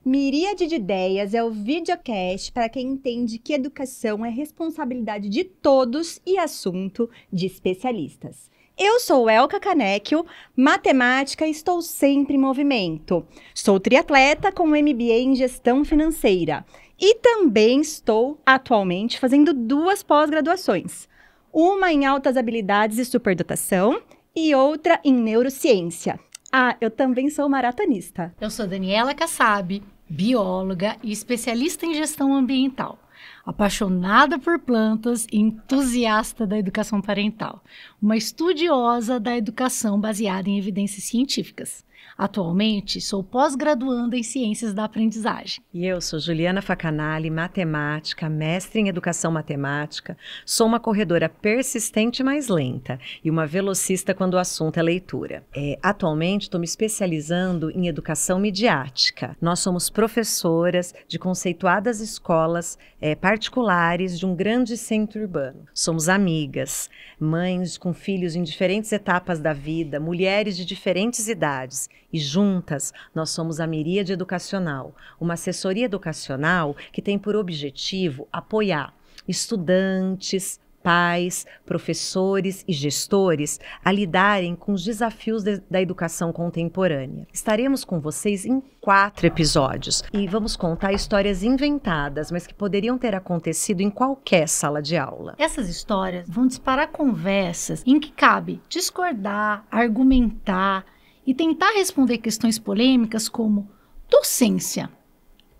Miríade de Ideias é o videocast para quem entende que educação é responsabilidade de todos e assunto de especialistas. Eu sou Elka Canecchio, matemática e estou sempre em movimento. Sou triatleta com MBA em gestão financeira e também estou atualmente fazendo 2 pós-graduações. Uma em altas habilidades e superdotação e outra em neurociência. Ah, eu também sou maratonista. Eu sou Daniela Kassab, bióloga e especialista em gestão ambiental, apaixonada por plantas e entusiasta da educação parental, uma estudiosa da educação baseada em evidências científicas. Atualmente, sou pós-graduanda em Ciências da Aprendizagem. E eu sou Juliana Facanali, matemática, mestre em educação matemática, sou uma corredora persistente mais lenta e uma velocista quando o assunto é leitura. Atualmente, estou me especializando em educação midiática. Nós somos professoras de conceituadas escolas particulares de um grande centro urbano. Somos amigas, mães com filhos em diferentes etapas da vida, mulheres de diferentes idades. E juntas, nós somos a Miríade Educacional, uma assessoria educacional que tem por objetivo apoiar estudantes, pais, professores e gestores a lidarem com os desafios da educação contemporânea. Estaremos com vocês em 4 episódios e vamos contar histórias inventadas, mas que poderiam ter acontecido em qualquer sala de aula. Essas histórias vão disparar conversas em que cabe discordar, argumentar e tentar responder questões polêmicas como: docência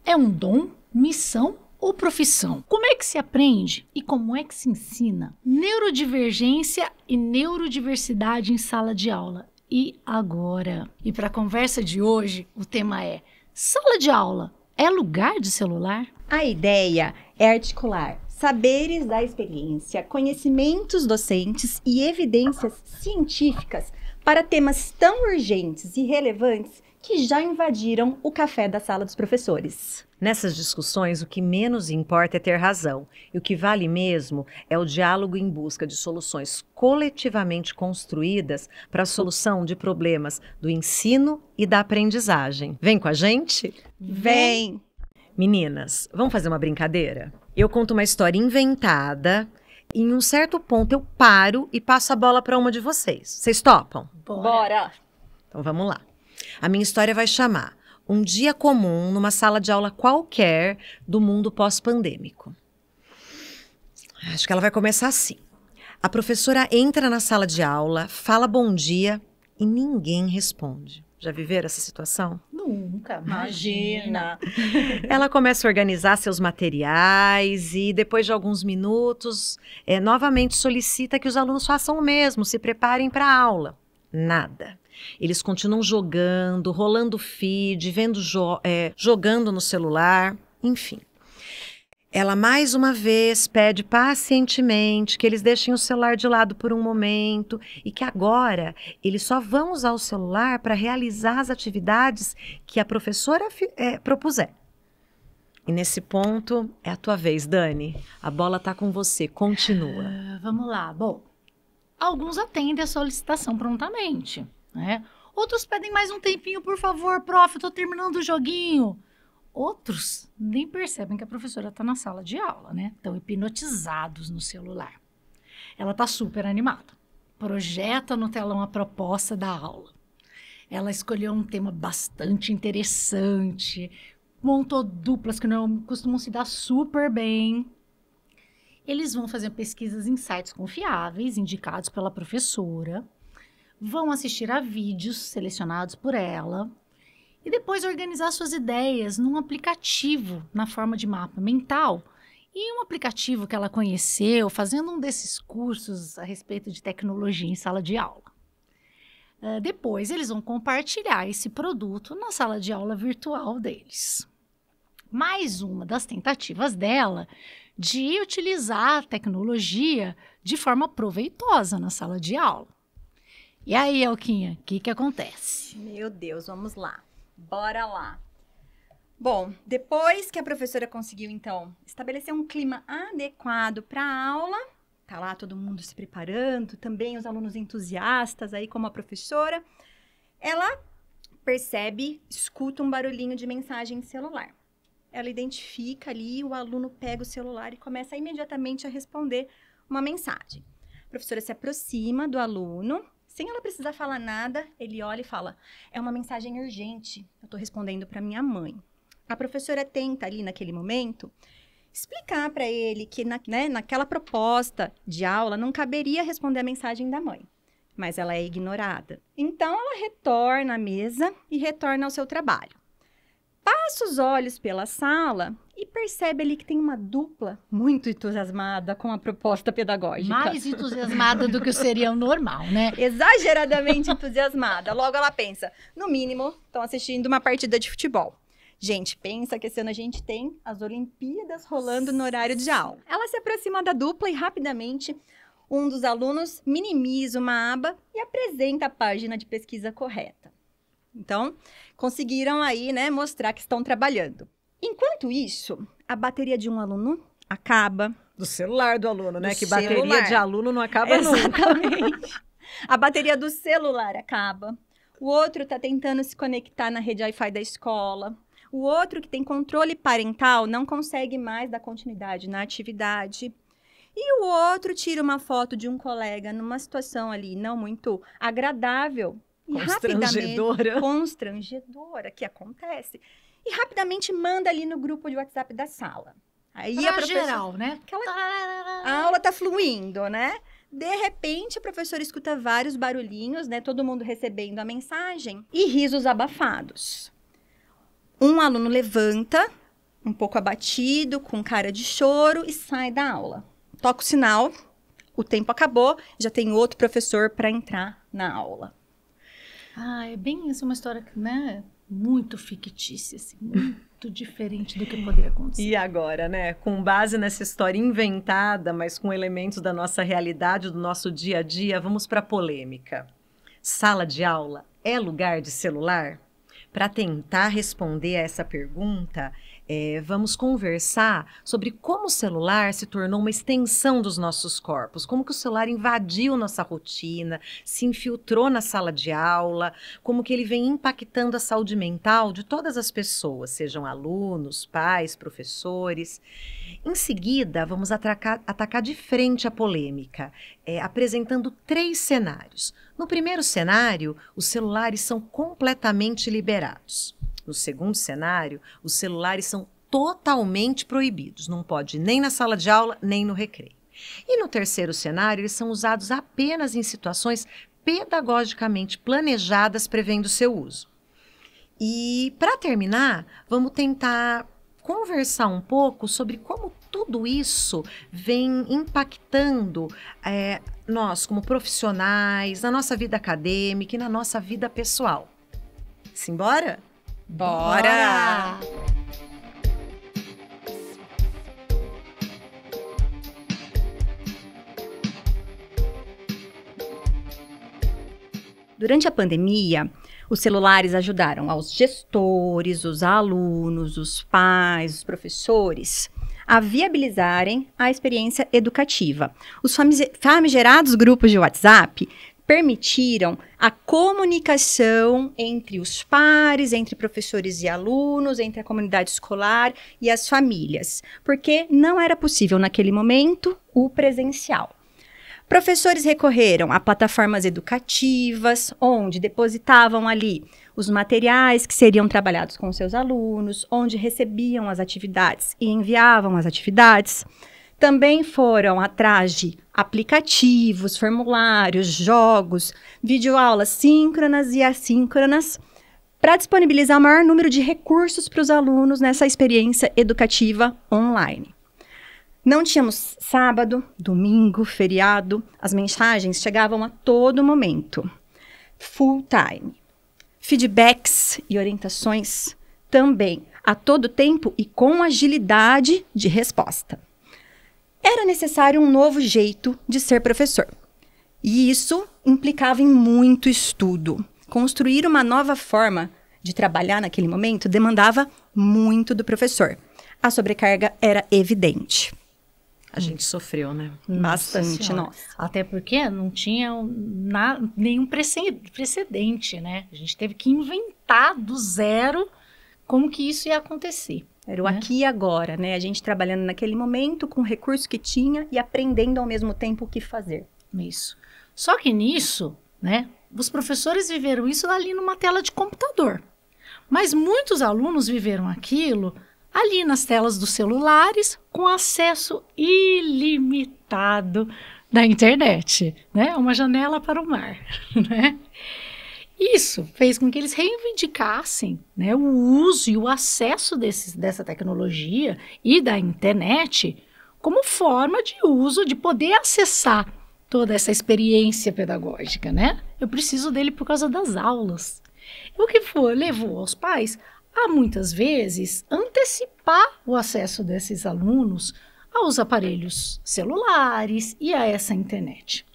é um dom, missão ou profissão? Como é que se aprende e como é que se ensina? Neurodivergência e neurodiversidade em sala de aula. E agora? E para a conversa de hoje, o tema é: sala de aula é lugar de celular? A ideia é articular saberes da experiência, conhecimentos docentes e evidências científicas para temas tão urgentes e relevantes que já invadiram o café da sala dos professores. Nessas discussões, o que menos importa é ter razão, e o que vale mesmo é o diálogo em busca de soluções coletivamente construídas para a solução de problemas do ensino e da aprendizagem. Vem com a gente? Vem! Meninas, vamos fazer uma brincadeira? Eu conto uma história inventada. E em um certo ponto eu paro e passo a bola para uma de vocês. Vocês topam? Bora! Então vamos lá. A minha história vai chamar Um Dia Comum numa sala de aula qualquer do mundo pós-pandêmico. Acho que ela vai começar assim. A professora entra na sala de aula, fala bom dia e ninguém responde. Já viveram essa situação? Nunca, Imagina! Ela começa a organizar seus materiais e, depois de alguns minutos, novamente solicita que os alunos façam o mesmo, se preparem para a aula. Nada. Eles continuam jogando, rolando feed, jogando no celular, enfim. Ela mais uma vez pede pacientemente que eles deixem o celular de lado por um momento e que agora eles só vão usar o celular para realizar as atividades que a professora propuser. E nesse ponto é a tua vez, Dani. A bola tá com você, continua. Vamos lá. Bom, alguns atendem a solicitação prontamente, né? Outros pedem mais um tempinho, por favor, prof, eu tô terminando o joguinho. Outros nem percebem que a professora está na sala de aula, né? Estão hipnotizados no celular. Ela está super animada. Projeta no telão a proposta da aula. Ela escolheu um tema bastante interessante, montou duplas que não costumam se dar super bem. Eles vão fazer pesquisas em sites confiáveis, indicados pela professora, vão assistir a vídeos selecionados por ela, e depois organizar suas ideias num aplicativo na forma de mapa mental e um aplicativo que ela conheceu fazendo um desses cursos a respeito de tecnologia em sala de aula. Depois eles vão compartilhar esse produto na sala de aula virtual deles. Mais uma das tentativas dela de utilizar a tecnologia de forma proveitosa na sala de aula. E aí, Elquinha, o que acontece? Meu Deus, vamos lá. Bora lá. Bom, depois que a professora conseguiu, então, estabelecer um clima adequado para a aula, tá lá todo mundo se preparando, também os alunos entusiastas aí como a professora, ela escuta um barulhinho de mensagem celular. Ela identifica ali, o aluno pega o celular e começa imediatamente a responder uma mensagem. A professora se aproxima do aluno, sem ela precisar falar nada, ele olha e fala, é uma mensagem urgente, eu estou respondendo para minha mãe. A professora tenta ali naquele momento explicar para ele que naquela proposta de aula não caberia responder a mensagem da mãe, mas ela é ignorada. Então ela retorna à mesa e retorna ao seu trabalho. Passa os olhos pela sala e percebe ali que tem uma dupla muito entusiasmada com a proposta pedagógica. Mais entusiasmada do que seria o normal, né? Exageradamente entusiasmada. Logo ela pensa, no mínimo, estão assistindo uma partida de futebol. Gente, pensa que esse ano a gente tem as Olimpíadas rolando no horário de aula. Ela se aproxima da dupla e rapidamente um dos alunos minimiza uma aba e apresenta a página de pesquisa correta. Então, conseguiram aí, mostrar que estão trabalhando. Enquanto isso, a bateria de um aluno acaba. Do celular do aluno, né? Do Que bateria celular. de aluno não acaba nunca. Exatamente. A bateria do celular acaba. O outro está tentando se conectar na rede Wi-Fi da escola. O outro, que tem controle parental, não consegue mais dar continuidade na atividade. E o outro tira uma foto de um colega numa situação ali não muito agradável. Constrangedora, que acontece. E rapidamente manda ali no grupo de WhatsApp da sala. Aí Pra a professora, geral, né? a aula tá fluindo, né? De repente, a professora escuta vários barulhinhos, todo mundo recebendo a mensagem, e risos abafados. Um aluno levanta, um pouco abatido, com cara de choro, e sai da aula. Toca o sinal, o tempo acabou, já tem outro professor para entrar na aula. É bem isso, uma história, muito fictícia, assim, muito diferente do que poderia acontecer. E agora, com base nessa história inventada, mas com elementos da nossa realidade, do nosso dia a dia, vamos para a polêmica. Sala de aula é lugar de celular? Para tentar responder a essa pergunta, vamos conversar sobre como o celular se tornou uma extensão dos nossos corpos, como que o celular invadiu nossa rotina, se infiltrou na sala de aula, como que ele vem impactando a saúde mental de todas as pessoas, sejam alunos, pais, professores. Em seguida, vamos atacar de frente a polêmica, apresentando 3 cenários. No primeiro cenário, os celulares são completamente liberados. No segundo cenário, os celulares são totalmente proibidos. Não pode nem na sala de aula, nem no recreio. E no terceiro cenário, eles são usados apenas em situações pedagogicamente planejadas prevendo seu uso. E, para terminar, vamos tentar conversar um pouco sobre como tudo isso vem impactando nós como profissionais, na nossa vida acadêmica e na nossa vida pessoal. Simbora? Bora! Durante a pandemia, os celulares ajudaram aos gestores, os alunos, os pais, os professores a viabilizarem a experiência educativa. Os famigerados grupos de WhatsApp permitiram a comunicação entre os pares, entre professores e alunos, entre a comunidade escolar e as famílias, porque não era possível naquele momento o presencial. Professores recorreram a plataformas educativas, onde depositavam ali os materiais que seriam trabalhados com seus alunos, onde recebiam as atividades e enviavam as atividades. Também foram atrás de aplicativos, formulários, jogos, videoaulas síncronas e assíncronas, para disponibilizar o maior número de recursos para os alunos nessa experiência educativa online. Não tínhamos sábado, domingo, feriado, as mensagens chegavam a todo momento, full time. Feedbacks e orientações também, a todo tempo e com agilidade de resposta. Era necessário um novo jeito de ser professor. E isso implicava em muito estudo. Construir uma nova forma de trabalhar naquele momento demandava muito do professor. A sobrecarga era evidente. A gente sofreu, né? Bastante, nossa. Até porque não tinha nenhum precedente, né? A gente teve que inventar do zero como que isso ia acontecer. Era o aqui e agora, né? A gente trabalhando naquele momento com o recurso que tinha e aprendendo ao mesmo tempo o que fazer. Isso. Só que nisso, né? Os professores viveram isso ali numa tela de computador. Mas muitos alunos viveram aquilo ali nas telas dos celulares, com acesso ilimitado da internet, né? Uma janela para o mar, né? Isso fez com que eles reivindicassem, né, o uso e o acesso dessa tecnologia e da internet como forma de uso, de poder acessar toda essa experiência pedagógica, né? Eu preciso dele por causa das aulas. O que levou aos pais a, muitas vezes, antecipar o acesso desses alunos aos aparelhos celulares e a essa internet.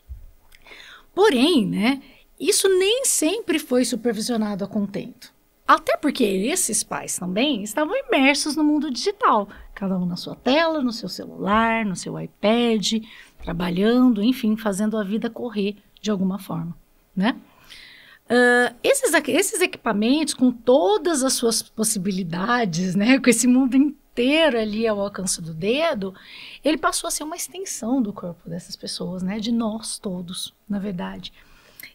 Porém, né, isso nem sempre foi supervisionado a contento. Até porque esses pais também estavam imersos no mundo digital, cada um na sua tela, no seu celular, no seu iPad, trabalhando, enfim, fazendo a vida correr de alguma forma, né? Esses equipamentos, com todas as suas possibilidades, né, com esse mundo inteiro ali ao alcance do dedo, ele passou a ser uma extensão do corpo dessas pessoas, né, de nós todos, na verdade,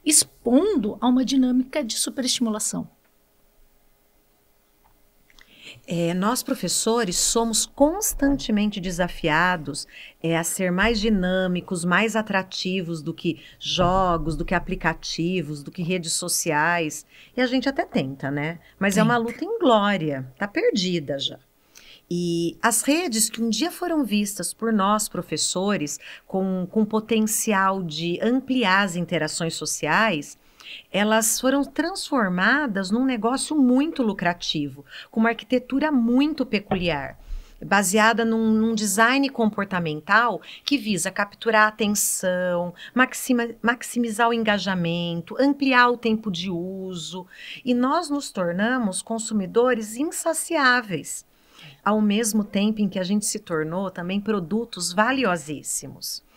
expondo a uma dinâmica de superestimulação. Nós, professores, somos constantemente desafiados a ser mais dinâmicos, mais atrativos do que jogos, do que aplicativos, do que redes sociais. E a gente até tenta, né? Mas é uma luta inglória, tá perdida já. E as redes que um dia foram vistas por nós, professores, com potencial de ampliar as interações sociais, elas foram transformadas num negócio muito lucrativo, com uma arquitetura muito peculiar, baseada num design comportamental que visa capturar a atenção, maximizar o engajamento, ampliar o tempo de uso, e nós nos tornamos consumidores insaciáveis, ao mesmo tempo em que a gente se tornou também produtos valiosíssimos.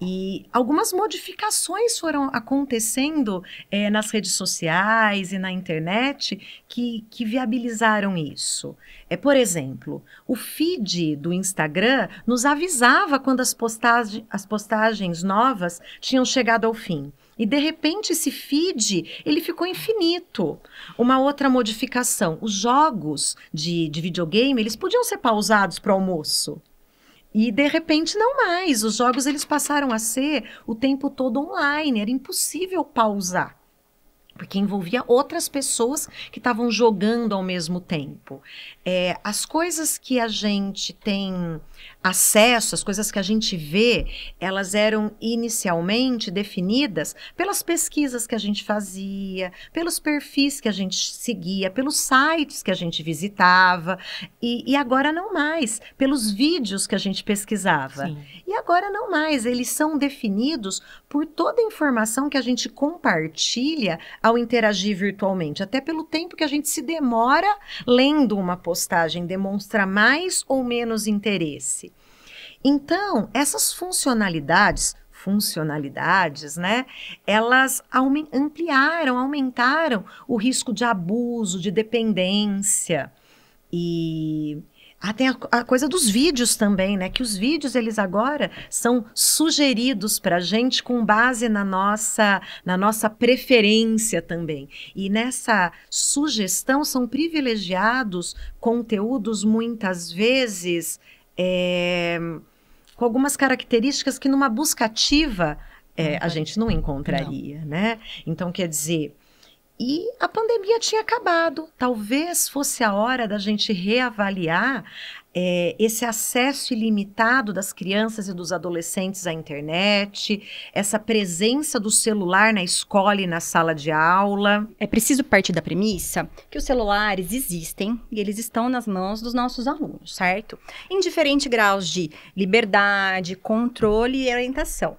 E algumas modificações foram acontecendo nas redes sociais e na internet que viabilizaram isso. Por exemplo, o feed do Instagram nos avisava quando as postagens novas tinham chegado ao fim. E, de repente, esse feed, ele ficou infinito. Uma outra modificação, os jogos de videogame, eles podiam ser pausados para o almoço. E, de repente, não mais. Os jogos, eles passaram a ser o tempo todo online. Era impossível pausar, porque envolvia outras pessoas que estavam jogando ao mesmo tempo. As coisas que a gente tem acesso, as coisas que a gente vê, elas eram inicialmente definidas pelas pesquisas que a gente fazia, pelos perfis que a gente seguia, pelos sites que a gente visitava, e agora não mais, pelos vídeos que a gente pesquisava. Sim. E agora não mais, eles são definidos por toda a informação que a gente compartilha ao interagir virtualmente, até pelo tempo que a gente se demora lendo uma postagem, demonstra mais ou menos interesse. Então, essas funcionalidades, né, elas aumentaram o risco de abuso, de dependência. E tem a coisa dos vídeos também, né, que os vídeos, eles agora são sugeridos para a gente com base na nossa preferência também. E nessa sugestão são privilegiados conteúdos muitas vezes com algumas características que numa busca ativa a gente não encontraria, né? Então, quer dizer, e a pandemia tinha acabado. Talvez fosse a hora da gente reavaliar esse acesso ilimitado das crianças e dos adolescentes à internet, essa presença do celular na escola e na sala de aula. É preciso partir da premissa que os celulares existem e eles estão nas mãos dos nossos alunos, certo? Em diferentes graus de liberdade, controle e orientação.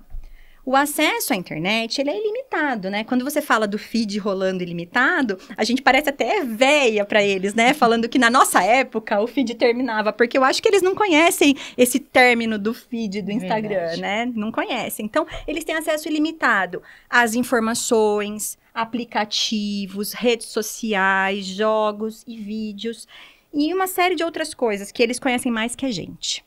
O acesso à internet, ele é ilimitado, né? Quando você fala do feed rolando ilimitado, a gente parece até véia para eles, né? Falando que na nossa época o feed terminava, porque eu acho que eles não conhecem esse término do feed do Instagram, né? Não conhecem. Então, eles têm acesso ilimitado às informações, aplicativos, redes sociais, jogos e vídeos e uma série de outras coisas que eles conhecem mais que a gente.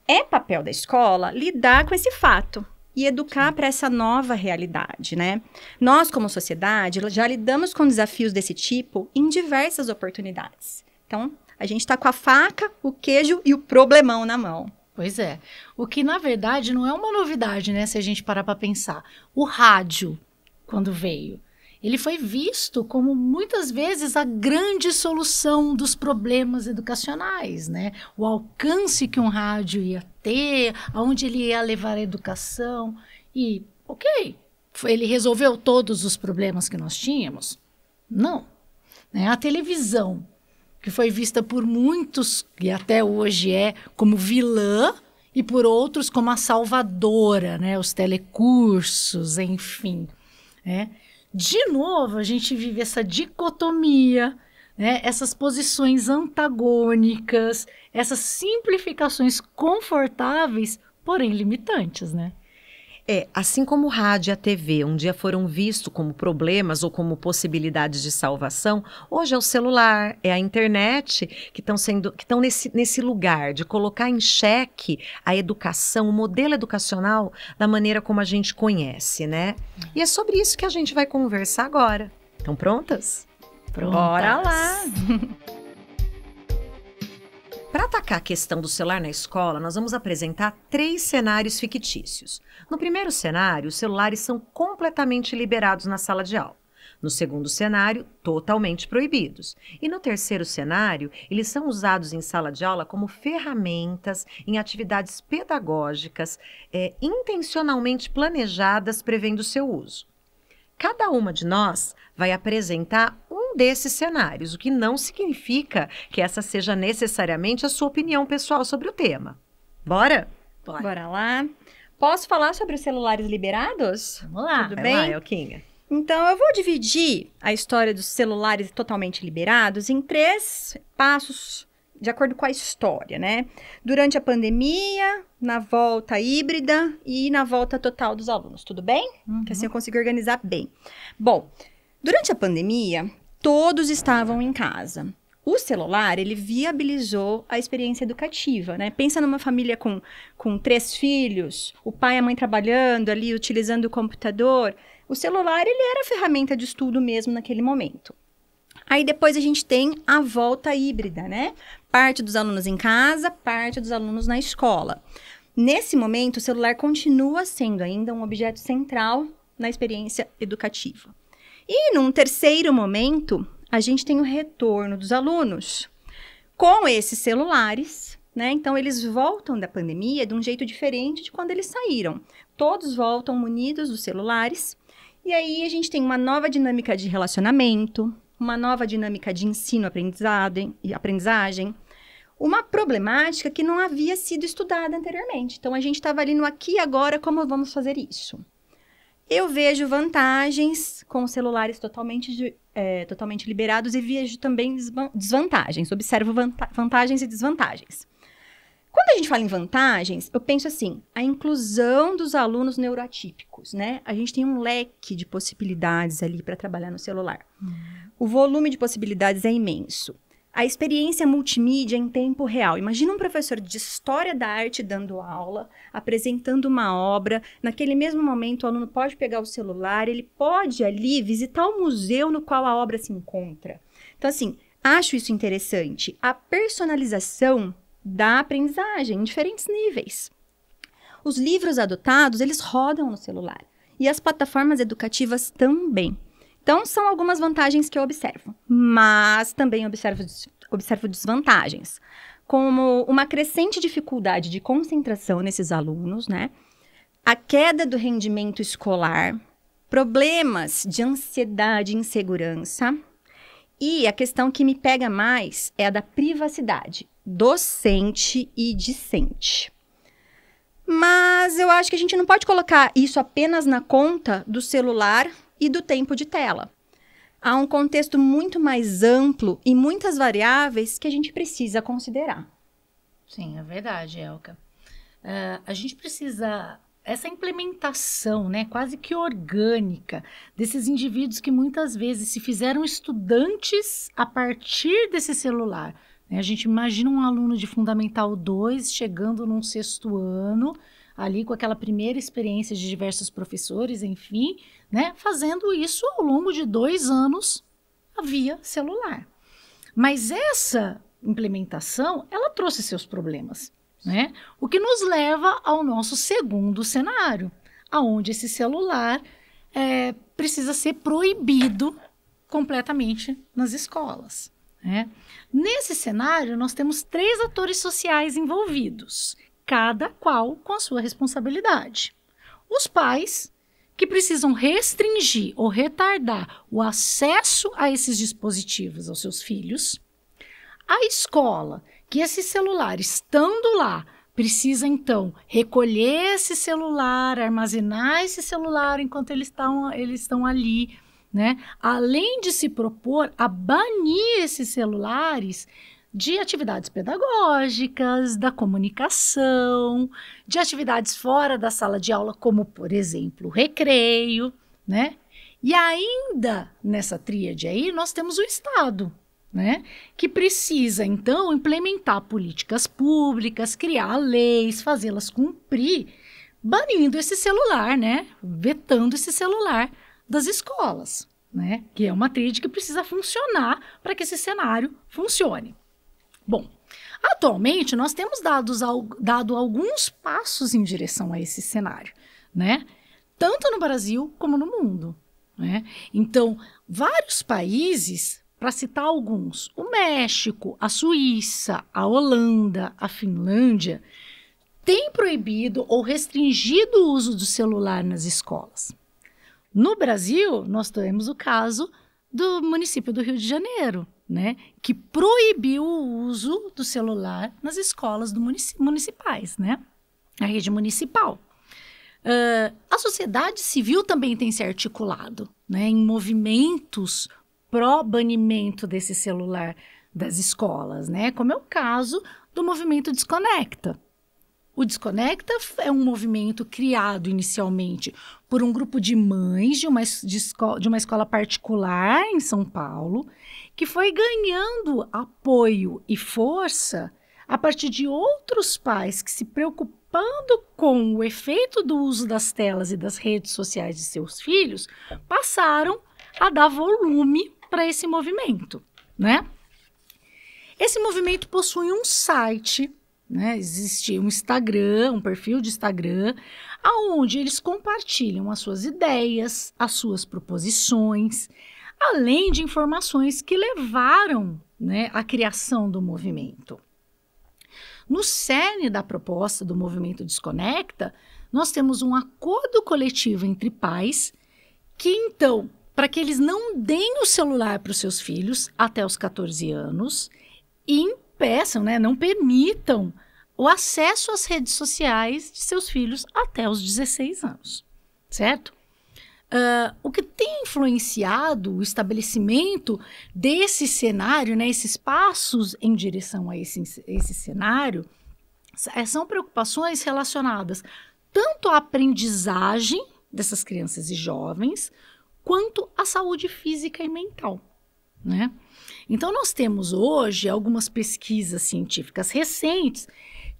É papel da escola lidar com esse fato e educar para essa nova realidade, né? Nós, como sociedade, já lidamos com desafios desse tipo em diversas oportunidades. Então, a gente está com a faca, o queijo e o problemão na mão. Pois é. O que, na verdade, não é uma novidade, né? Se a gente parar para pensar. O rádio, quando veio, ele foi visto como, muitas vezes, a grande solução dos problemas educacionais, né? O alcance que um rádio ia ter, aonde ele ia levar a educação. E, ok, ele resolveu todos os problemas que nós tínhamos? Não. Né? A televisão, que foi vista por muitos, e até hoje é, como vilã, e por outros como a salvadora, né? Os telecursos, enfim, né? De novo, a gente vive essa dicotomia, né? Essas posições antagônicas, essas simplificações confortáveis, porém limitantes, né? Assim como o rádio e a TV um dia foram vistos como problemas ou como possibilidades de salvação, hoje é o celular, é a internet que estão nesse lugar de colocar em xeque a educação, o modelo educacional da maneira como a gente conhece, né? E é sobre isso que a gente vai conversar agora. Estão prontas? Prontas. Bora lá! Para atacar a questão do celular na escola, nós vamos apresentar 3 cenários fictícios. No primeiro cenário, os celulares são completamente liberados na sala de aula. No segundo cenário, totalmente proibidos. E no terceiro cenário, eles são usados em sala de aula como ferramentas em atividades pedagógicas intencionalmente planejadas prevendo seu uso. Cada uma de nós vai apresentar um desses cenários, o que não significa que essa seja necessariamente a sua opinião pessoal sobre o tema. Bora? Bora lá. Posso falar sobre os celulares liberados? Vamos lá. Tudo Vai bem? lá, Elquinha. Então, eu vou dividir a história dos celulares totalmente liberados em 3 passos, de acordo com a história, né? Durante a pandemia, na volta híbrida e na volta total dos alunos, tudo bem? Que assim eu consigo organizar bem. Bom, durante a pandemia, todos estavam em casa. O celular, ele viabilizou a experiência educativa, né? Pensa numa família com 3 filhos, o pai e a mãe trabalhando ali, utilizando o computador. O celular, ele era a ferramenta de estudo mesmo naquele momento. Aí depois a gente tem a volta híbrida, né? Parte dos alunos em casa, parte dos alunos na escola. Nesse momento, o celular continua sendo ainda um objeto central na experiência educativa. E num terceiro momento, a gente tem o retorno dos alunos com esses celulares, né? Então, eles voltam da pandemia de um jeito diferente de quando eles saíram. Todos voltam munidos dos celulares. E aí, a gente tem uma nova dinâmica de relacionamento, uma nova dinâmica de ensino-aprendizagem, uma problemática que não havia sido estudada anteriormente. Então, a gente estava ali no aqui e agora, como vamos fazer isso? Eu vejo vantagens com os celulares totalmente liberados e vejo também desvantagens. Observo vantagens e desvantagens. Quando a gente fala em vantagens, eu penso assim, a inclusão dos alunos neuroatípicos, né? A gente tem um leque de possibilidades ali para trabalhar no celular. O volume de possibilidades é imenso. A experiência multimídia em tempo real. Imagina um professor de História da Arte dando aula, apresentando uma obra. Naquele mesmo momento, o aluno pode pegar o celular, ele pode ali visitar o museu no qual a obra se encontra. Então, assim, acho isso interessante. A personalização da aprendizagem em diferentes níveis. Os livros adotados, eles rodam no celular. E as plataformas educativas também. Então, são algumas vantagens que eu observo. Mas também observo desvantagens. Como uma crescente dificuldade de concentração nesses alunos, né? A queda do rendimento escolar, problemas de ansiedade e insegurança. E a questão que me pega mais é a da privacidade docente e discente. Mas eu acho que a gente não pode colocar isso apenas na conta do celular e do tempo de tela. Há um contexto muito mais amplo e muitas variáveis que a gente precisa considerar. Sim, é verdade, Elka. A gente precisa... Essa implementação, né, quase que orgânica, desses indivíduos que muitas vezes se fizeram estudantes a partir desse celular. Né? A gente imagina um aluno de Fundamental 2 chegando num 6º ano, ali com aquela primeira experiência de diversos professores, enfim, né, fazendo isso ao longo de 2 anos via celular. Mas essa implementação, ela trouxe seus problemas. Né? O que nos leva ao nosso segundo cenário, onde esse celular precisa ser proibido completamente nas escolas. Né? Nesse cenário, nós temos 3 atores sociais envolvidos, cada qual com a sua responsabilidade. Os pais, que precisam restringir ou retardar o acesso a esses dispositivos aos seus filhos. A escola, que esse celular, estando lá, precisa, então, recolher esse celular, armazenar esse celular enquanto eles estão ali, né? Além de se propor a banir esses celulares de atividades pedagógicas, da comunicação, de atividades fora da sala de aula, como, por exemplo, o recreio, né? E ainda nessa tríade aí, nós temos o Estado, né, que precisa, então, implementar políticas públicas, criar leis, fazê-las cumprir, banindo esse celular, né, vetando esse celular das escolas, né, que é uma tríade que precisa funcionar para que esse cenário funcione. Bom, atualmente nós temos dado alguns passos em direção a esse cenário, né, tanto no Brasil como no mundo, né. Então, vários países, para citar alguns, o México, a Suíça, a Holanda, a Finlândia, têm proibido ou restringido o uso do celular nas escolas. No Brasil, nós temos o caso do município do Rio de Janeiro, né, que proibiu o uso do celular nas escolas municipais, né, a rede municipal. A sociedade civil também tem se articulado, né, em movimentos pró-banimento desse celular das escolas, né? Como é o caso do movimento Desconecta. O Desconecta é um movimento criado inicialmente por um grupo de mães de uma escola particular em São Paulo, que foi ganhando apoio e força a partir de outros pais que, se preocupando com o efeito do uso das telas e das redes sociais de seus filhos, passaram a dar volume para esse movimento, né? Esse movimento possui um site, né? Existe um Instagram, um perfil de Instagram, onde eles compartilham as suas ideias, as suas proposições, além de informações que levaram, né, à criação do movimento. No cerne da proposta do movimento Desconecta, nós temos um acordo coletivo entre pais que, então, para que eles não deem o celular para os seus filhos até os 14 anos e impeçam, né, não permitam o acesso às redes sociais de seus filhos até os 16 anos, certo? O que tem influenciado o estabelecimento desse cenário, né, esses passos em direção a esse cenário, são preocupações relacionadas tanto à aprendizagem dessas crianças e jovens, quanto à saúde física e mental, né? Então, nós temos hoje algumas pesquisas científicas recentes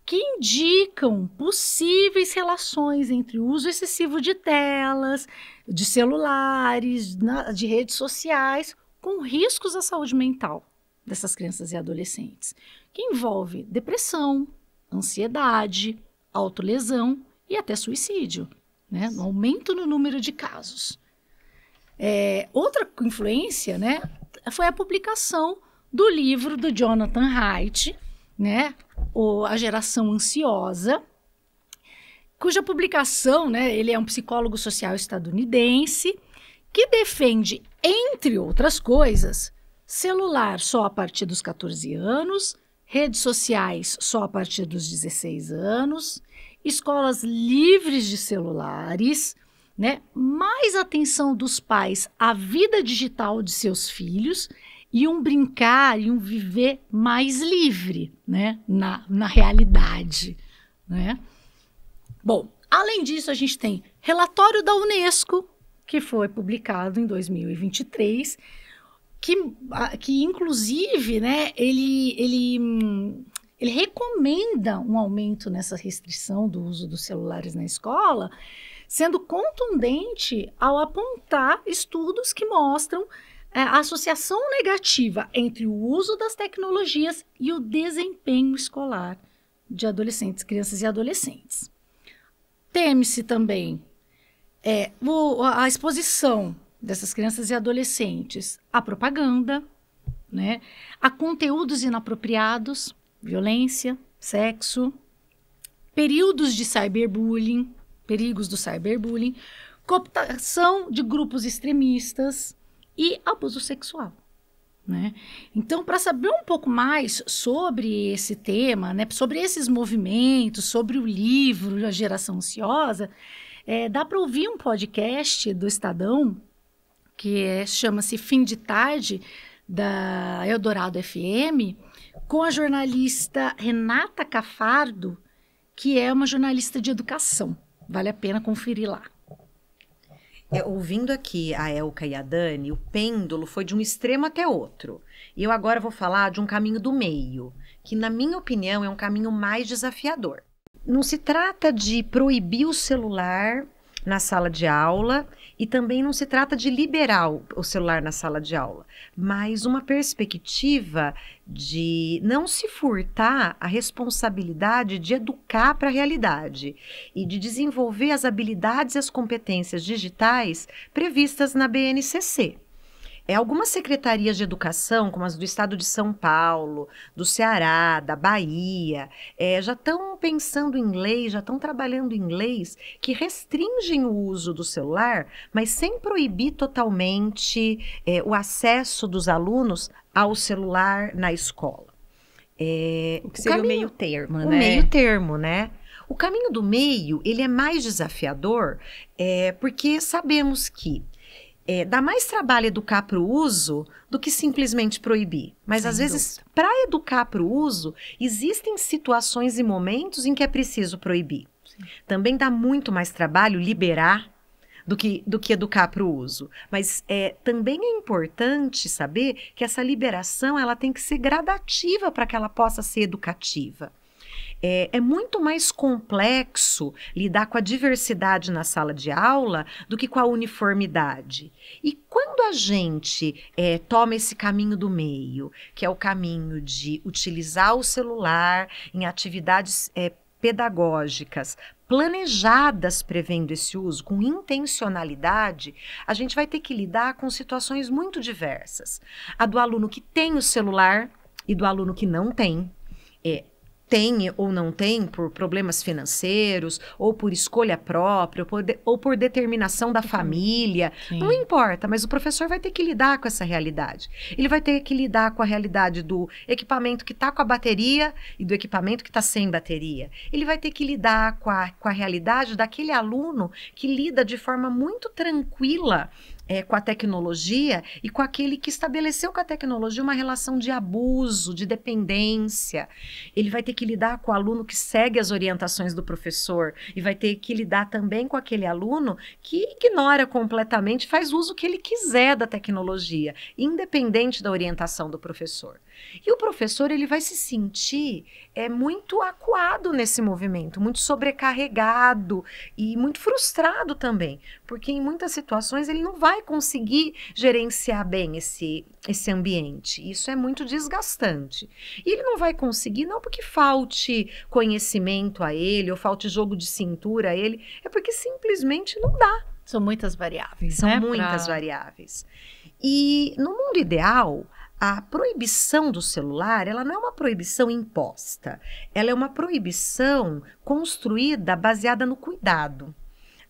que indicam possíveis relações entre o uso excessivo de telas, de celulares, de redes sociais, com riscos à saúde mental dessas crianças e adolescentes, que envolve depressão, ansiedade, autolesão e até suicídio, né? Um aumento no número de casos. Outra influência, né, foi a publicação do livro do Jonathan Haidt, né, A Geração Ansiosa, cuja publicação, né, ele é um psicólogo social estadunidense que defende, entre outras coisas, celular só a partir dos 14 anos, redes sociais só a partir dos 16 anos escolas livres de celulares, né? Mais atenção dos pais à vida digital de seus filhos e um brincar e um viver mais livre, né? Na realidade, né? Bom, além disso, a gente tem relatório da Unesco, que foi publicado em 2023, que inclusive, né, ele recomenda um aumento nessa restrição do uso dos celulares na escola, sendo contundente ao apontar estudos que mostram a associação negativa entre o uso das tecnologias e o desempenho escolar de adolescentes, crianças e adolescentes. Teme-se também a exposição dessas crianças e adolescentes à propaganda, né, a conteúdos inapropriados, violência, sexo, períodos de cyberbullying, perigos do cyberbullying, cooptação de grupos extremistas e abuso sexual, né? Então, para saber um pouco mais sobre esse tema, né, sobre esses movimentos, sobre o livro A Geração Ansiosa, dá para ouvir um podcast do Estadão, que chama-se Fim de Tarde, da Eldorado FM, com a jornalista Renata Cafardo, que é uma jornalista de educação. Vale a pena conferir lá. Ouvindo aqui a Elka e a Dani, o pêndulo foi de um extremo até outro. E eu agora vou falar de um caminho do meio, que na minha opinião é um caminho mais desafiador. Não se trata de proibir o celular na sala de aula e também não se trata de liberar o celular na sala de aula, mas uma perspectiva de não se furtar a responsabilidade de educar para a realidade e de desenvolver as habilidades e as competências digitais previstas na BNCC. Algumas secretarias de educação, como as do estado de São Paulo, do Ceará, da Bahia, já estão pensando em leis, já estão trabalhando em leis que restringem o uso do celular, mas sem proibir totalmente o acesso dos alunos ao celular na escola. O que seria o meio termo, né? O meio termo, né? O caminho do meio, ele é mais desafiador, porque sabemos que dá mais trabalho educar para o uso do que simplesmente proibir. Mas, às vezes, para educar para o uso, existem situações e momentos em que é preciso proibir. Sim. Também dá muito mais trabalho liberar do que educar para o uso. Mas também é importante saber que essa liberação ela tem que ser gradativa para que ela possa ser educativa. É muito mais complexo lidar com a diversidade na sala de aula do que com a uniformidade. E quando a gente toma esse caminho do meio, que é o caminho de utilizar o celular em atividades pedagógicas, planejadas prevendo esse uso, com intencionalidade, a gente vai ter que lidar com situações muito diversas. A do aluno que tem o celular e do aluno que não tem. Tem ou não tem por problemas financeiros, ou por escolha própria, ou por determinação da família. Sim. Não importa, mas o professor vai ter que lidar com essa realidade. Ele vai ter que lidar com a realidade do equipamento que está com a bateria e do equipamento que está sem bateria. Ele vai ter que lidar com a realidade daquele aluno que lida de forma muito tranquila com a tecnologia e com aquele que estabeleceu com a tecnologia uma relação de abuso, de dependência. Ele vai ter que lidar com o aluno que segue as orientações do professor e vai ter que lidar também com aquele aluno que ignora completamente, faz uso que ele quiser da tecnologia, independente da orientação do professor. E o professor ele vai se sentir muito acuado nesse movimento, muito sobrecarregado e muito frustrado também, porque em muitas situações ele não vai conseguir gerenciar bem esse ambiente. Isso é muito desgastante. E ele não vai conseguir não porque falte conhecimento a ele ou falte jogo de cintura a ele, é porque simplesmente não dá. São muitas variáveis, São muitas variáveis. E no mundo ideal, a proibição do celular, ela não é uma proibição imposta. Ela é uma proibição construída baseada no cuidado.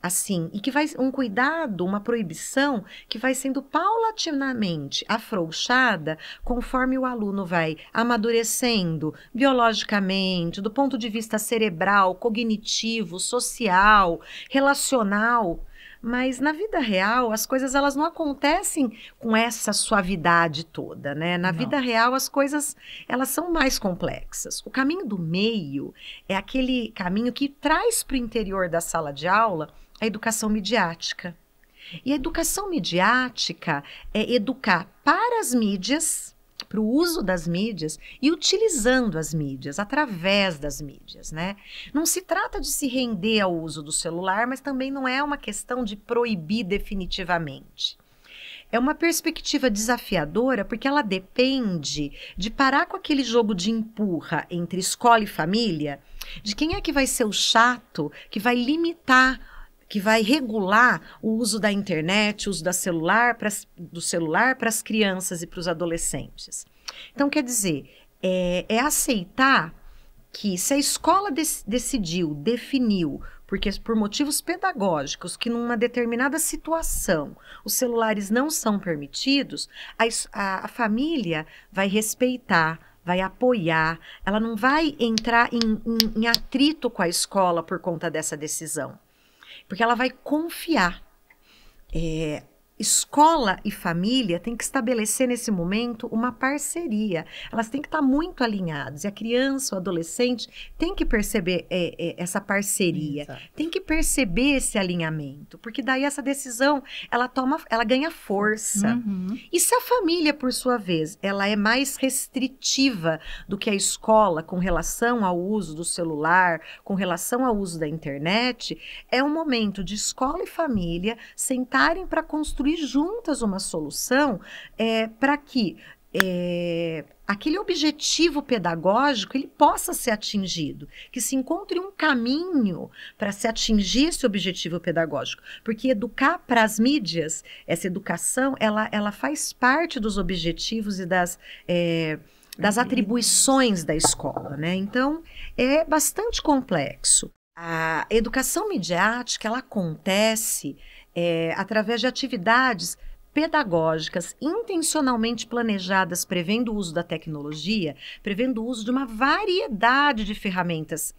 assim, e que vai um cuidado, uma proibição que vai sendo paulatinamente afrouxada conforme o aluno vai amadurecendo biologicamente, do ponto de vista cerebral, cognitivo, social, relacional. Mas na vida real, as coisas elas não acontecem com essa suavidade toda, né? Na vida real, as coisas elas são mais complexas. O caminho do meio é aquele caminho que traz para o interior da sala de aula a educação midiática. E a educação midiática é educar para as mídias, para o uso das mídias e utilizando as mídias, através das mídias, né? Não se trata de se render ao uso do celular, mas também não é uma questão de proibir definitivamente. É uma perspectiva desafiadora porque ela depende de parar com aquele jogo de empurra entre escola e família, de quem é que vai ser o chato, que vai limitar, que vai regular o uso da internet, o uso do celular para as crianças e para os adolescentes. Então, quer dizer, é aceitar que se a escola definiu, porque por motivos pedagógicos, que numa determinada situação os celulares não são permitidos, a família vai respeitar, vai apoiar, ela não vai entrar em atrito com a escola por conta dessa decisão. Porque ela vai confiar. Escola e família têm que estabelecer nesse momento uma parceria. Elas têm que estar muito alinhadas. E a criança, o adolescente, tem que perceber essa parceria. Exato. Tem que perceber esse alinhamento. Porque daí essa decisão, ela ganha força. Uhum. E se a família, por sua vez, ela é mais restritiva do que a escola com relação ao uso do celular, com relação ao uso da internet, é um momento de escola e família sentarem para construir juntas uma solução para que aquele objetivo pedagógico ele possa ser atingido, que se encontre um caminho para se atingir esse objetivo pedagógico, porque educar para as mídias, essa educação, ela faz parte dos objetivos e das atribuições da escola, né? Então, é bastante complexo. A educação midiática, ela acontece através de atividades pedagógicas intencionalmente planejadas, prevendo o uso da tecnologia, prevendo o uso de uma variedade de ferramentas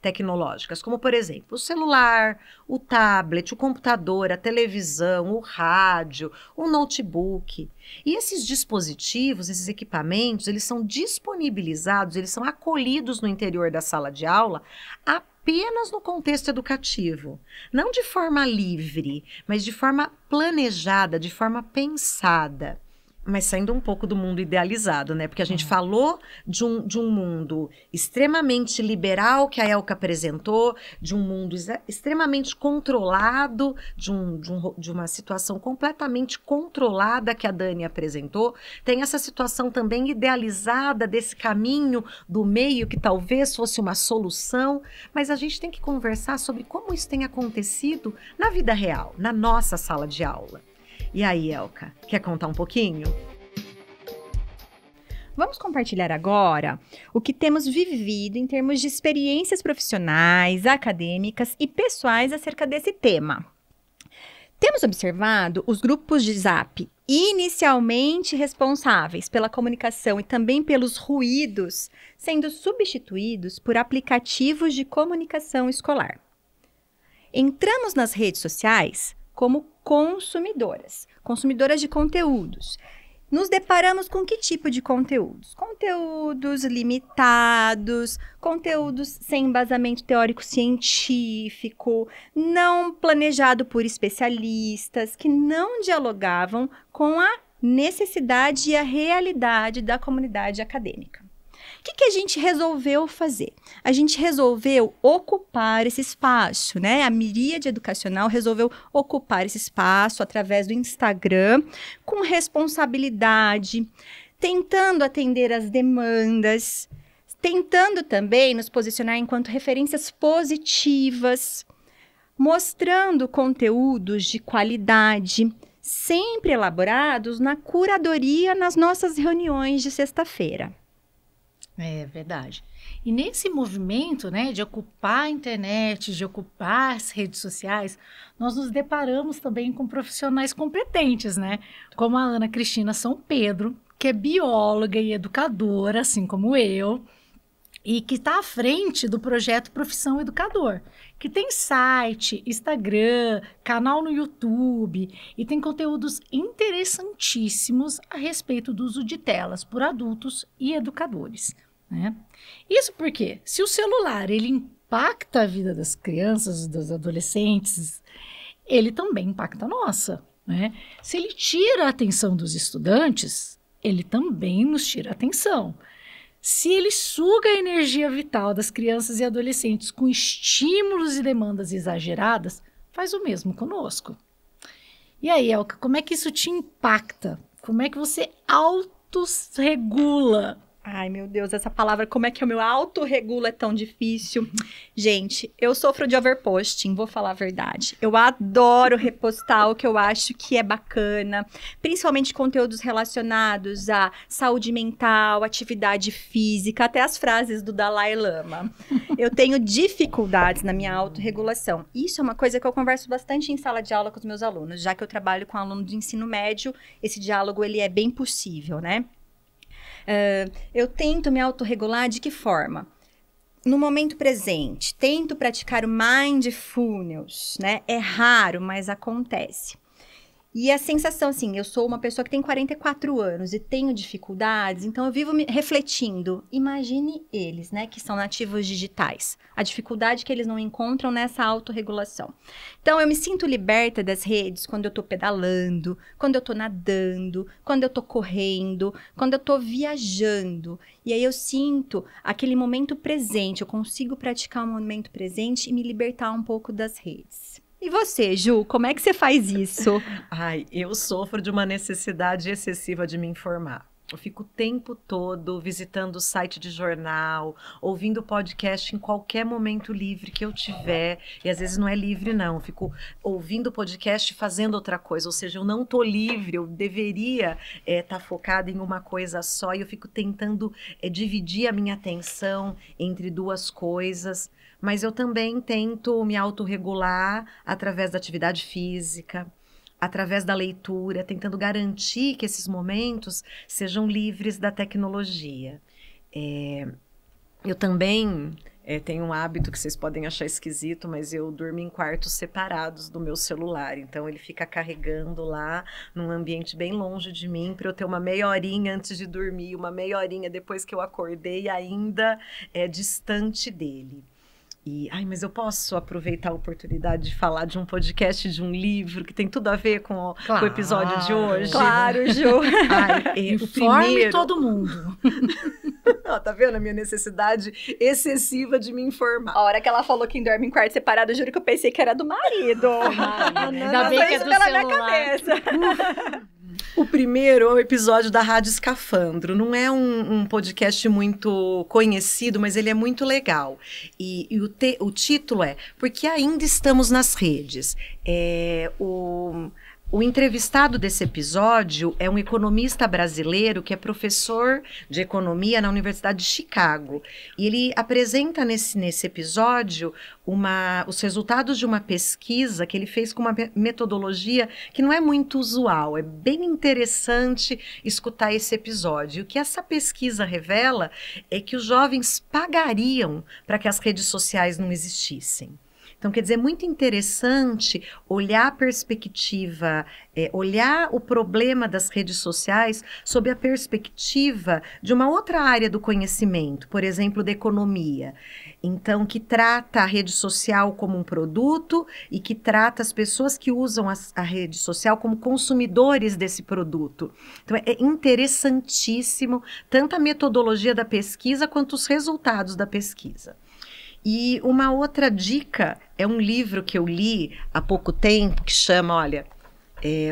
tecnológicas, como, por exemplo, o celular, o tablet, o computador, a televisão, o rádio, o notebook. E esses dispositivos, esses equipamentos, eles são disponibilizados, eles são acolhidos no interior da sala de aula apenas no contexto educativo, não de forma livre, mas de forma planejada, de forma pensada. Mas saindo um pouco do mundo idealizado, né? Porque a gente falou de um mundo extremamente liberal que a Elka apresentou, de um mundo extremamente controlado, de uma situação completamente controlada que a Dani apresentou. Tem essa situação também idealizada desse caminho do meio que talvez fosse uma solução, mas a gente tem que conversar sobre como isso tem acontecido na vida real, na nossa sala de aula. E aí, Elka, quer contar um pouquinho? Vamos compartilhar agora o que temos vivido em termos de experiências profissionais, acadêmicas e pessoais acerca desse tema. Temos observado os grupos de Zap inicialmente responsáveis pela comunicação e também pelos ruídos sendo substituídos por aplicativos de comunicação escolar. Entramos nas redes sociais como consumidoras de conteúdos. Nos deparamos com que tipo de conteúdos? Conteúdos limitados, conteúdos sem embasamento teórico-científico, não planejado por especialistas, que não dialogavam com a necessidade e a realidade da comunidade acadêmica. O que a gente resolveu fazer? A gente resolveu ocupar esse espaço, né? A Miríade Educacional resolveu ocupar esse espaço através do Instagram, com responsabilidade, tentando atender as demandas, tentando também nos posicionar enquanto referências positivas, mostrando conteúdos de qualidade, sempre elaborados na curadoria nas nossas reuniões de sexta-feira. É verdade. E nesse movimento, né, de ocupar a internet, de ocupar as redes sociais, nós nos deparamos também com profissionais competentes, né? Como a Ana Cristina São Pedro, que é bióloga e educadora, assim como eu, e que está à frente do projeto Profissão Educador, que tem site, Instagram, canal no YouTube e tem conteúdos interessantíssimos a respeito do uso de telas por adultos e educadores, né? Isso porque, se o celular ele impacta a vida das crianças, dos adolescentes, ele também impacta a nossa, né? Se ele tira a atenção dos estudantes, ele também nos tira a atenção. Se ele suga a energia vital das crianças e adolescentes com estímulos e demandas exageradas, faz o mesmo conosco. E aí, Elka, como é que isso te impacta? Como é que você autorregula? Ai, meu Deus, essa palavra, como é que o meu autorregulo é tão difícil? Gente, eu sofro de overposting, vou falar a verdade. Eu adoro repostar o que eu acho que é bacana, principalmente conteúdos relacionados à saúde mental, atividade física, até as frases do Dalai Lama. Eu tenho dificuldades na minha autorregulação. Isso é uma coisa que eu converso bastante em sala de aula com os meus alunos, já que eu trabalho com aluno de ensino médio, esse diálogo ele é bem possível, né? Eu tento me autorregular de que forma? No momento presente, tento praticar o mindfulness, né? É raro, mas acontece. E a sensação, assim, eu sou uma pessoa que tem 44 anos e tenho dificuldades, então eu vivo me refletindo. Imagine eles, né, que são nativos digitais. A dificuldade que eles não encontram nessa autorregulação. Então, eu me sinto liberta das redes quando eu tô pedalando, quando eu tô nadando, quando eu tô correndo, quando eu tô viajando. E aí eu sinto aquele momento presente, eu consigo praticar o momento presente e me libertar um pouco das redes. E você, Ju, como é que você faz isso? Ai, eu sofro de uma necessidade excessiva de me informar. Eu fico o tempo todo visitando o site de jornal, ouvindo podcast em qualquer momento livre que eu tiver. E às vezes não é livre, não. Eu fico ouvindo podcast e fazendo outra coisa. Ou seja, eu não tô livre, eu deveria estar focada em uma coisa só. E eu fico tentando dividir a minha atenção entre duas coisas. Mas eu também tento me autorregular através da atividade física, através da leitura, tentando garantir que esses momentos sejam livres da tecnologia. Eu também tenho um hábito que vocês podem achar esquisito, mas eu durmo em quartos separados do meu celular. Então, ele fica carregando lá num ambiente bem longe de mim para eu ter uma meia horinha antes de dormir, uma meia horinha depois que eu acordei, ainda distante dele. Mas eu posso aproveitar a oportunidade de falar de um podcast, de um livro, que tem tudo a ver com o episódio de hoje? Claro, Ju. Informe todo mundo. Tá vendo a minha necessidade excessiva de me informar? A hora que ela falou que dorme em quarto separado, eu juro que eu pensei que era do marido. Ainda bem que é do celular. O primeiro é o episódio da Rádio Escafandro. Não é um podcast muito conhecido, mas ele é muito legal. E o título é Porque Ainda Estamos nas Redes. O entrevistado desse episódio é um economista brasileiro que é professor de economia na Universidade de Chicago. E ele apresenta nesse episódio os resultados de uma pesquisa que ele fez com uma metodologia que não é muito usual. É bem interessante escutar esse episódio. O que essa pesquisa revela é que os jovens pagariam para que as redes sociais não existissem. Então, quer dizer, é muito interessante olhar a perspectiva, olhar o problema das redes sociais sob a perspectiva de uma outra área do conhecimento, por exemplo, da economia. Então, que trata a rede social como um produto e que trata as pessoas que usam a rede social como consumidores desse produto. Então, é interessantíssimo tanto a metodologia da pesquisa quanto os resultados da pesquisa. E uma outra dica é um livro que eu li há pouco tempo que chama,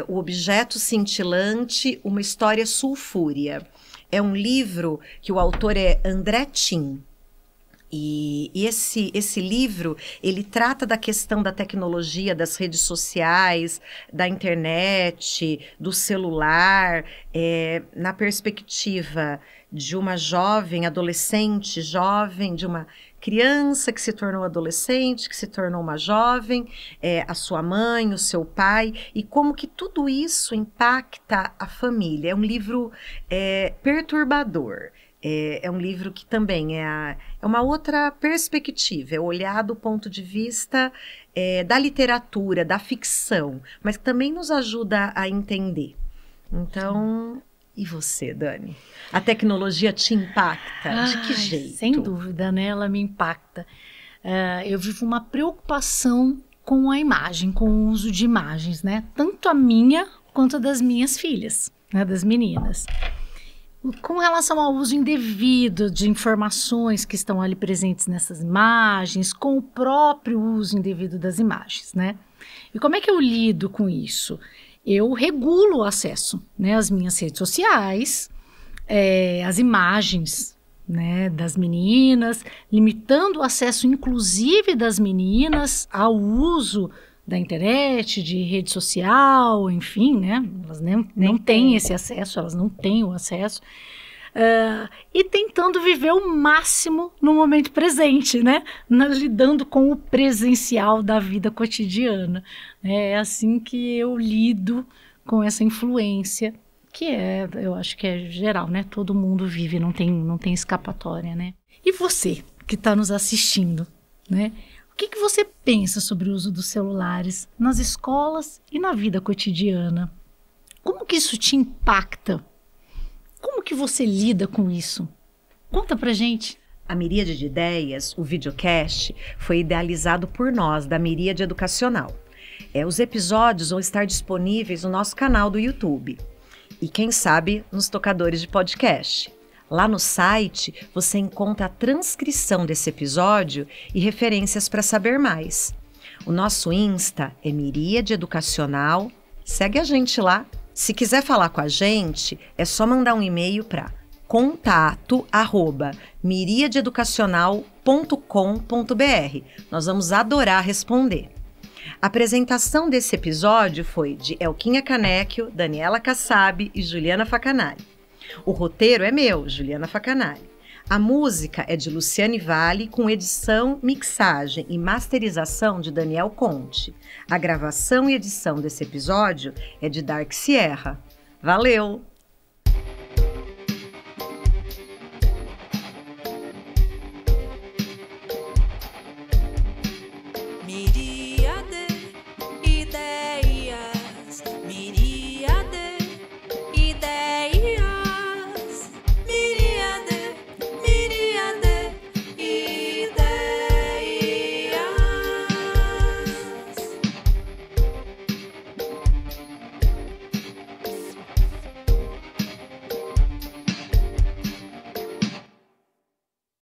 O Objeto Cintilante, uma História Sulfúrea. É um livro que o autor é André Tin. E esse livro, ele trata da questão da tecnologia, das redes sociais, da internet, do celular, na perspectiva de uma jovem, adolescente, jovem, de uma criança que se tornou adolescente, que se tornou uma jovem, a sua mãe, o seu pai, e como que tudo isso impacta a família. É um livro perturbador. É um livro que também é uma outra perspectiva, é olhar do ponto de vista da literatura, da ficção, mas que também nos ajuda a entender. Então, e você, Dani? A tecnologia te impacta? De que jeito? Sem dúvida, né? Ela me impacta. Eu vivo uma preocupação com a imagem, com o uso de imagens, né? Tanto a minha quanto a das minhas filhas, né? Das meninas. Com relação ao uso indevido de informações que estão ali presentes nessas imagens, com o próprio uso indevido das imagens, né? E como é que eu lido com isso? Eu regulo o acesso, né, às minhas redes sociais, às imagens, né, das meninas, limitando o acesso, inclusive, das meninas ao uso da internet, de rede social, enfim, né? Elas não têm esse acesso, elas não têm o acesso. E tentando viver o máximo no momento presente, né? Lidando com o presencial da vida cotidiana. É assim que eu lido com essa influência, que eu acho que é geral, né? Todo mundo vive, não tem escapatória, né? E você, que está nos assistindo, né? O que você pensa sobre o uso dos celulares nas escolas e na vida cotidiana? Como que isso te impacta? Como que você lida com isso? Conta pra gente. A Miríade de Ideias, o videocast, foi idealizado por nós, da Miríade Educacional. Os episódios vão estar disponíveis no nosso canal do YouTube. E quem sabe, nos tocadores de podcast. Lá no site, você encontra a transcrição desse episódio e referências para saber mais. O nosso Insta é Miríade Educacional. Segue a gente lá. Se quiser falar com a gente, é só mandar um e-mail para contato@miriadeeducacional.com.br. Nós vamos adorar responder. A apresentação desse episódio foi de Elquinha Canéquio, Daniela Kassab e Juliana Facanari. O roteiro é meu, Juliana Facanari. A música é de Luciane Vale, com edição, mixagem e masterização de Daniel Conte. A gravação e edição desse episódio é de Dark Sierra. Valeu!